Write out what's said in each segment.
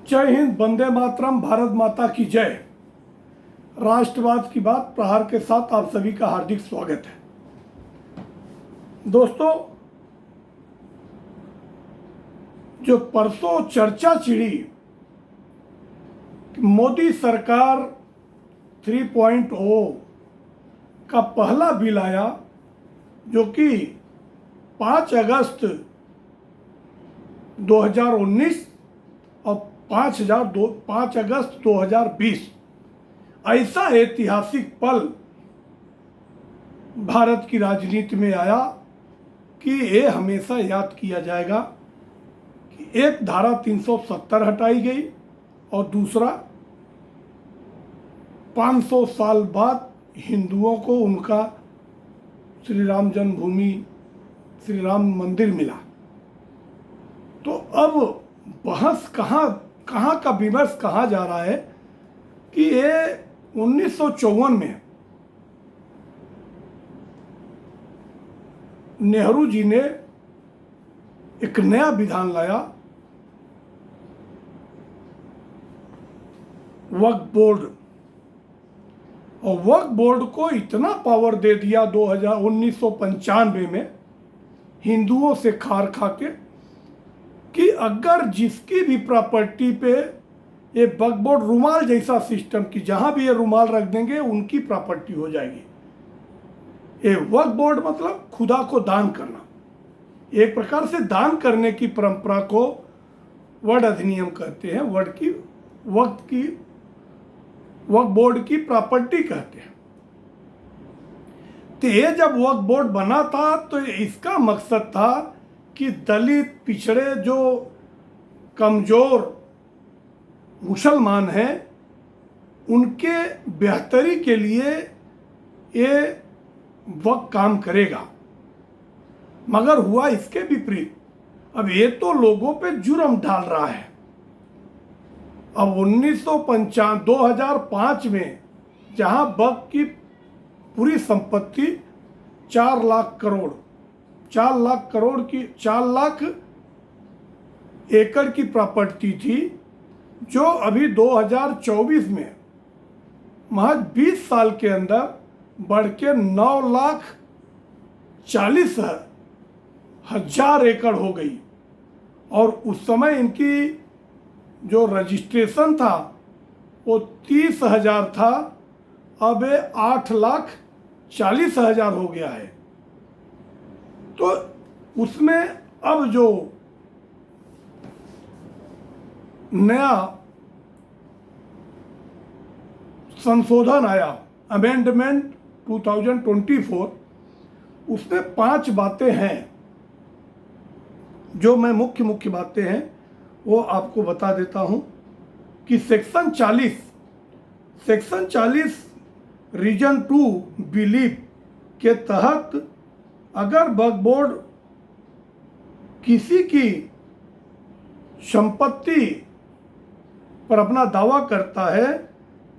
जय हिंद, वंदे मातरम, भारत माता की जय। राष्ट्रवाद की बात प्रहार के साथ आप सभी का हार्दिक स्वागत है। दोस्तों, जो परसों चर्चा छिड़ी, मोदी सरकार 3.0 का पहला बिल आया, जो कि 5 अगस्त 2019 और 5 अगस्त 2020 ऐसा ऐतिहासिक पल भारत की राजनीति में आया कि ये हमेशा याद किया जाएगा कि एक धारा 370 हटाई गई और दूसरा 500 साल बाद हिंदुओं को उनका श्री राम जन्मभूमि, श्री राम मंदिर मिला। तो अब बहस कहाँ का विमर्श कहाँ जा रहा है कि ये 1954 में नेहरू जी ने एक नया विधान लाया, वक्फ बोर्ड, और वक्फ बोर्ड को इतना पावर दे दिया 1995 में हिंदुओं से खार खा के कि अगर जिसकी भी प्रॉपर्टी पे ये वक्फ बोर्ड रुमाल जैसा सिस्टम की जहां भी ये रुमाल रख देंगे उनकी प्रॉपर्टी हो जाएगी। ये वक्फ बोर्ड मतलब खुदा को दान करना, एक प्रकार से दान करने की परंपरा को वक्फ अधिनियम कहते हैं, वक्फ बोर्ड की प्रॉपर्टी कहते हैं। तो ये जब वक्फ बोर्ड बना था तो इसका मकसद था कि दलित, पिछड़े, जो कमजोर मुसलमान हैं उनके बेहतरी के लिए ये वक्फ काम करेगा। मगर हुआ इसके विपरीत। अब ये तो लोगों पे जुर्म डाल रहा है। अब 2005 में जहां वक्फ की पूरी संपत्ति 4 लाख एकड़ की प्रॉपर्टी थी, जो अभी 2024 में महज 20 साल के अंदर बढ़ के 9,40,000 एकड़ हो गई। और उस समय इनकी जो रजिस्ट्रेशन था वो 30,000 था, अब 8,40,000 हो गया है। तो उसमें अब जो नया संशोधन आया, अमेंडमेंट 2024, उसमें 5 बातें हैं। जो मैं मुख्य बातें हैं वो आपको बता देता हूं कि सेक्शन 40 रीजन 2 बिलीव के तहत अगर वक्फ बोर्ड किसी की संपत्ति पर अपना दावा करता है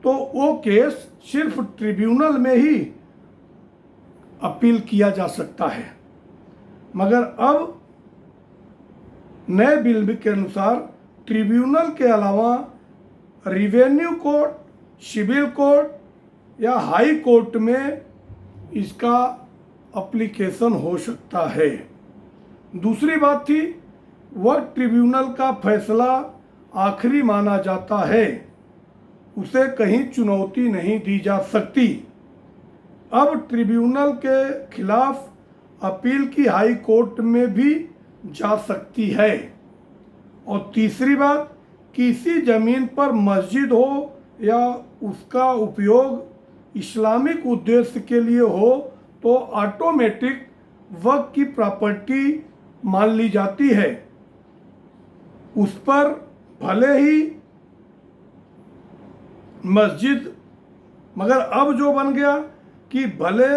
तो वो केस सिर्फ ट्रिब्यूनल में ही अपील किया जा सकता है। मगर अब नए बिल के अनुसार ट्रिब्यूनल के अलावा रिवेन्यू कोर्ट, सिविल कोर्ट या हाई कोर्ट में इसका एप्लीकेशन हो सकता है। दूसरी बात थी, वक्फ ट्रिब्यूनल का फैसला आखिरी माना जाता है, उसे कहीं चुनौती नहीं दी जा सकती। अब ट्रिब्यूनल के खिलाफ अपील की हाई कोर्ट में भी जा सकती है। और तीसरी बात, किसी जमीन पर मस्जिद हो या उसका उपयोग इस्लामिक उद्देश्य के लिए हो तो ऑटोमेटिक वक्फ की प्रॉपर्टी मान ली जाती है। उस पर भले ही मस्जिद, मगर अब जो बन गया कि भले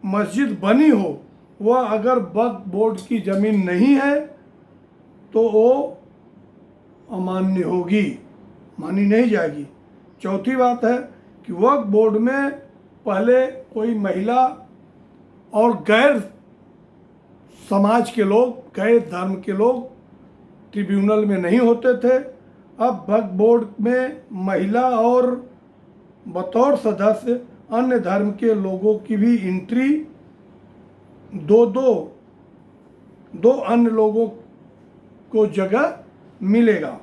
मस्जिद बनी हो, वह अगर वक्फ बोर्ड की जमीन नहीं है तो वो अमान्य होगी, मानी नहीं जाएगी। चौथी बात है कि वक्फ बोर्ड में पहले कोई महिला और गैर समाज के लोग, गैर धर्म के लोग ट्रिब्यूनल में नहीं होते थे। अब वक्फ बोर्ड में महिला और बतौर सदस्य अन्य धर्म के लोगों की भी एंट्री दो अन्य लोगों को जगह मिलेगा।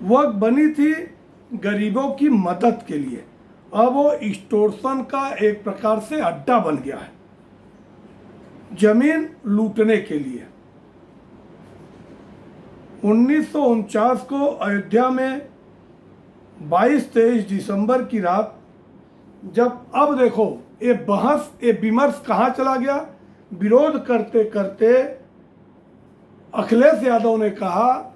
वक्फ बनी थी गरीबों की मदद के लिए, अब वो एक्सटॉर्शन का एक प्रकार से अड्डा बन गया है, जमीन लूटने के लिए। 1949 को अयोध्या में 22-23 दिसंबर की रात जब, अब देखो ये बहस ये विमर्श कहाँ चला गया, विरोध करते करते अखिलेश यादव ने कहा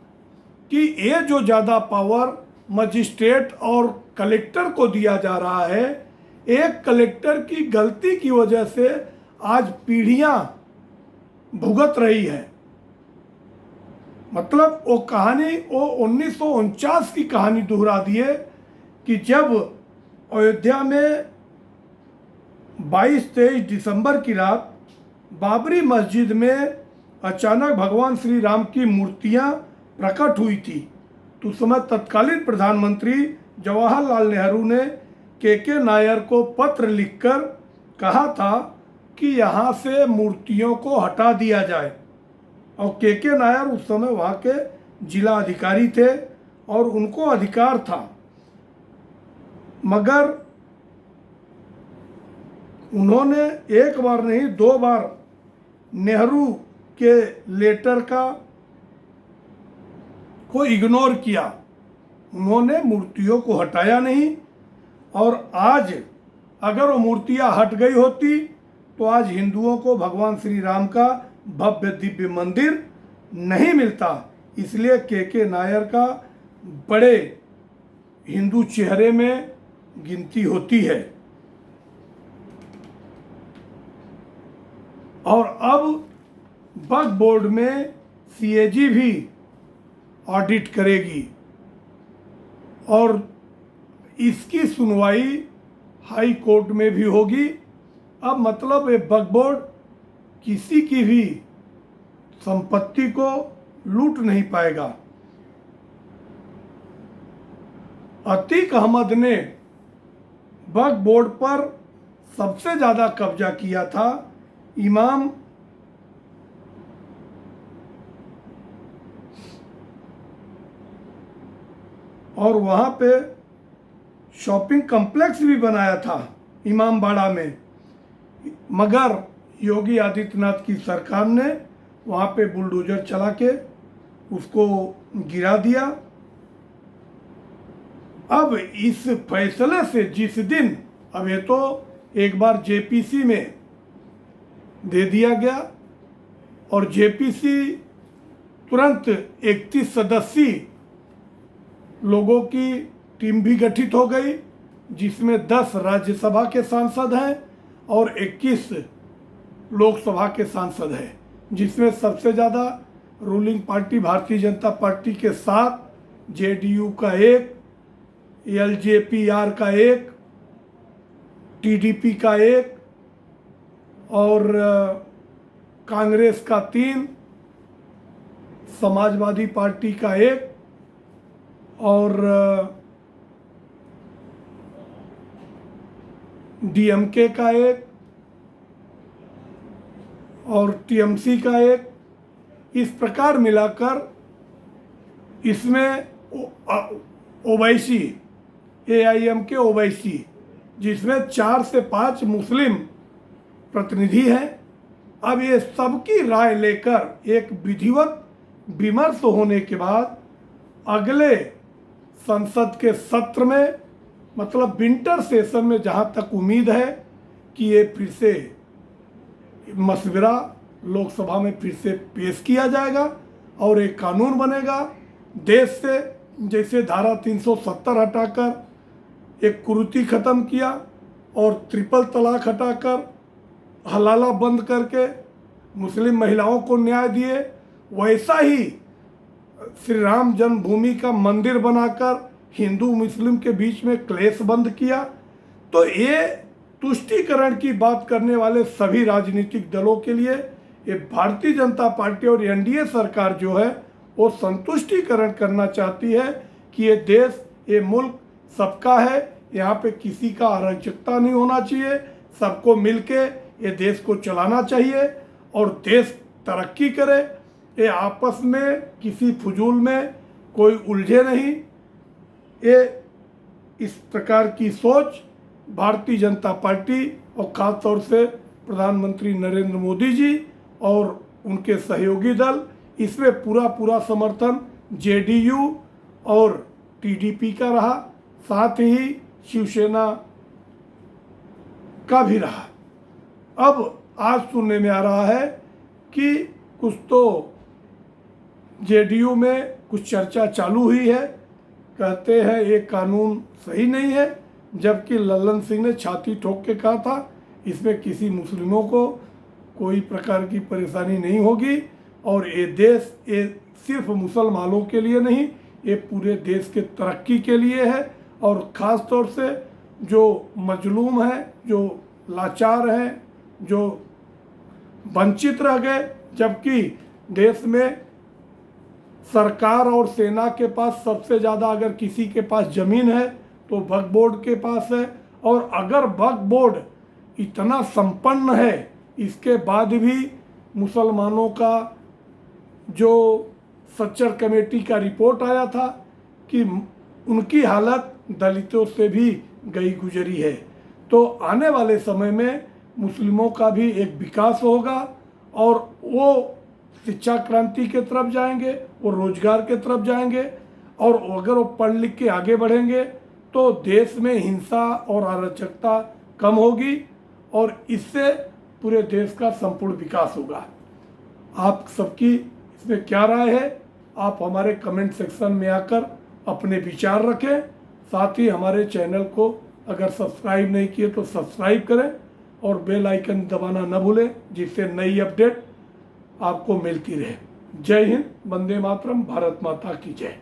कि ये जो ज़्यादा पावर मजिस्ट्रेट और कलेक्टर को दिया जा रहा है, एक कलेक्टर की गलती की वजह से आज पीढ़ियां भुगत रही है। मतलब वो कहानी वो 1949 की कहानी दोहरा दिए कि जब अयोध्या में 22-23 दिसंबर की रात बाबरी मस्जिद में अचानक भगवान श्री राम की मूर्तियां प्रकट हुई थी, तो उस समय तत्कालीन प्रधानमंत्री जवाहरलाल नेहरू ने के नायर को पत्र लिखकर कहा था कि यहाँ से मूर्तियों को हटा दिया जाए। और के नायर उस समय वहाँ के जिला अधिकारी थे और उनको अधिकार था, मगर उन्होंने एक बार नहीं 2 बार नेहरू के लेटर को इग्नोर किया। उन्होंने मूर्तियों को हटाया नहीं, और आज अगर वो मूर्तियां हट गई होती तो आज हिंदुओं को भगवान श्री राम का भव्य दिव्य मंदिर नहीं मिलता। इसलिए के नायर का बड़े हिंदू चेहरे में गिनती होती है। और अब वक्फ बोर्ड में सीएजी भी ऑडिट करेगी और इसकी सुनवाई हाई कोर्ट में भी होगी। अब मतलब ये वक्फ बोर्ड किसी की भी संपत्ति को लूट नहीं पाएगा। अतीक अहमद ने वक्फ बोर्ड पर सबसे ज़्यादा कब्जा किया था। इमाम और वहाँ पे शॉपिंग कॉम्प्लेक्स भी बनाया था इमामबाड़ा में, मगर योगी आदित्यनाथ की सरकार ने वहाँ पे बुलडोजर चला के उसको गिरा दिया। अब इस फैसले से जिस दिन, अब ये तो एक बार जेपीसी में दे दिया गया और जेपीसी तुरंत 31 सदस्यीय लोगों की टीम भी गठित हो गई, जिसमें 10 राज्यसभा के सांसद हैं और 21 लोकसभा के सांसद हैं, जिसमें सबसे ज़्यादा ruling party Bharatiya Janata party के 7, जेडीयू का 1, एलजेपीआर का 1, टीडीपी का 1 और कांग्रेस का 3, समाजवादी पार्टी का 1 और डीएमके का 1 और टीएमसी का 1। इस प्रकार मिलाकर इसमें ओवैसी, एआईएमके ओवैसी, जिसमें 4 से 5 मुस्लिम प्रतिनिधि हैं। अब ये सबकी राय लेकर एक विधिवत विमर्श होने के बाद अगले संसद के सत्र में, मतलब विंटर सेशन में, जहां तक उम्मीद है कि ये फिर से मशवरा लोकसभा में फिर से पेश किया जाएगा और एक कानून बनेगा देश से। जैसे धारा 370 हटाकर एक कुरीति ख़त्म किया और ट्रिपल तलाक हटाकर हलाला बंद करके मुस्लिम महिलाओं को न्याय दिए, वैसा ही श्री राम जन्मभूमि का मंदिर बनाकर हिंदू मुस्लिम के बीच में क्लेश बंद किया। तो ये तुष्टीकरण की बात करने वाले सभी राजनीतिक दलों के लिए ये भारतीय जनता पार्टी और एनडीए सरकार जो है वो संतुष्टीकरण करना चाहती है कि ये देश, ये मुल्क सबका है, यहाँ पे किसी का अराजकता नहीं होना चाहिए, सबको मिलके ये देश को चलाना चाहिए और देश तरक्की करे। ये आपस में किसी फजूल में कोई उलझे नहीं। ये इस प्रकार की सोच भारतीय जनता पार्टी और ख़ास तौर से प्रधानमंत्री नरेंद्र मोदी जी और उनके सहयोगी दल, इसमें पूरा समर्थन जेडीयू और टीडीपी का रहा, साथ ही शिवसेना का भी रहा। अब आज सुनने में आ रहा है कि कुछ तो जेडीयू में कुछ चर्चा चालू हुई है, कहते हैं ये कानून सही नहीं है, जबकि लल्लन सिंह ने छाती ठोक के कहा था इसमें किसी मुस्लिमों को कोई प्रकार की परेशानी नहीं होगी और ये देश ये सिर्फ मुसलमानों के लिए नहीं, ये पूरे देश के तरक्की के लिए है और ख़ास तौर से जो मजलूम हैं, जो लाचार हैं, जो वंचित रह गए, जबकि देश में सरकार और सेना के पास सबसे ज़्यादा अगर किसी के पास ज़मीन है तो वक्फ बोर्ड के पास है। और अगर वक्फ बोर्ड इतना संपन्न है, इसके बाद भी मुसलमानों का जो सच्चर कमेटी का रिपोर्ट आया था कि उनकी हालत दलितों से भी गई गुजरी है। तो आने वाले समय में मुस्लिमों का भी एक विकास होगा और वो शिक्षा क्रांति के तरफ जाएंगे, वो रोजगार के तरफ जाएंगे और अगर वो पढ़ लिख के आगे बढ़ेंगे तो देश में हिंसा और अराजकता कम होगी और इससे पूरे देश का संपूर्ण विकास होगा। आप सबकी इसमें क्या राय है? आप हमारे कमेंट सेक्शन में आकर अपने विचार रखें। साथ ही हमारे चैनल को अगर सब्सक्राइब नहीं किए तो सब्सक्राइब करें और बेल आइकन दबाना न भूलें, जिससे नई अपडेट आपको मिलती रहे। जय हिंद, वंदे मातरम, भारत माता की जय।